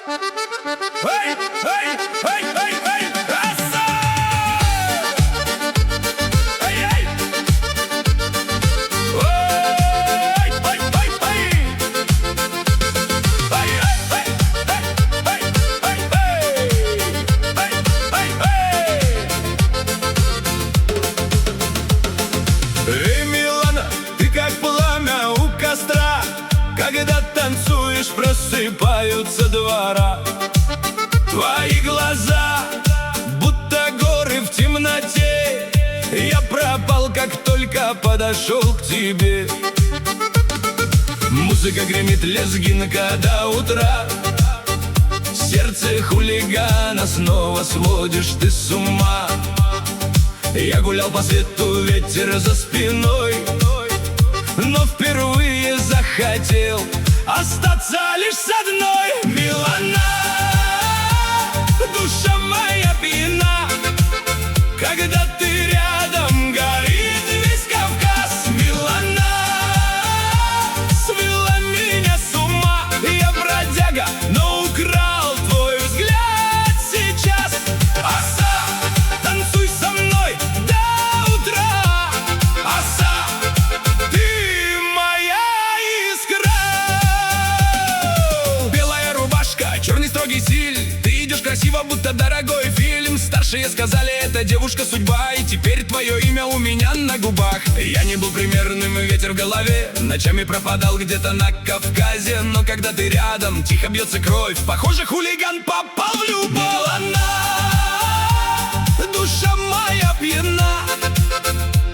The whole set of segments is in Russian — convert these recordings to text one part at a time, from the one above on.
Эй, эй, эй, эй, эй, раса! Эй, эй! Эй, эй, эй, эй! Эй, эй, эй, эй, эй, эй, эй! Эй, Милана, ты как пламя у костра, когда танцуешь, просыпаются двора. Твои глаза, будто горы в темноте. Я пропал, как только подошел к тебе. Музыка гремит лезгинка до утра. Сердце хулигана снова сводишь ты с ума. Я гулял по свету, ветер за спиной, но впервые захотел остаться лишь с одной. Милана, душа моя пьяна, когда ты рядом, горит весь Кавказ. Милана, свела меня с ума. Я бродяга, но украл твой взгляд сейчас. Оса, танцуй со мной до утра. Оса, ты моя искра. Белая рубашка, черный строгий стиль. Ты идешь красиво, будто дорогой фильм. Старшие сказали, это девушка судьба, и теперь твое имя у меня на губах. Я не был примерным, ветер в голове, ночами пропадал где-то на Кавказе. Но когда ты рядом, тихо бьется кровь. Похоже, хулиган попал в любовь. Милана, душа моя пьяна,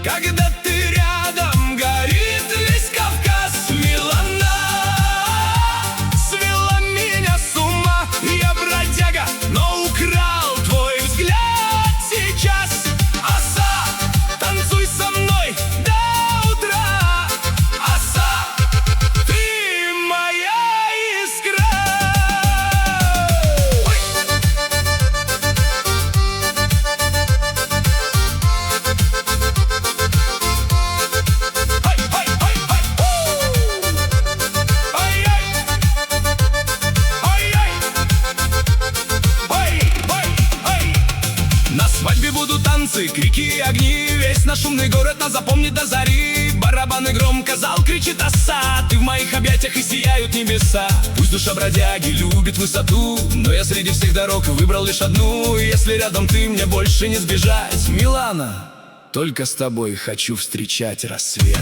когда ты рядом, горит весь Кавказ. Милана, свела меня с ума. Я бродяга, но украл твой взгляд сейчас. Оса, танцуй со мной до утра. Оса, ты моя искра. Ой. Ай, ай, ай, ай. Ай, ай. Ай, ай. Ай, ай, ай. На свадьбе будут танцы, крики и огни. Весь наш шумный город нас запомнит до зари. Барабаны громко, зал кричит оса. Ты в моих объятиях, и сияют небеса. Пусть душа бродяги любит высоту, но я среди всех дорог выбрал лишь одну. И если рядом ты, мне больше не сбежать. Милана, только с тобой хочу встречать рассвет.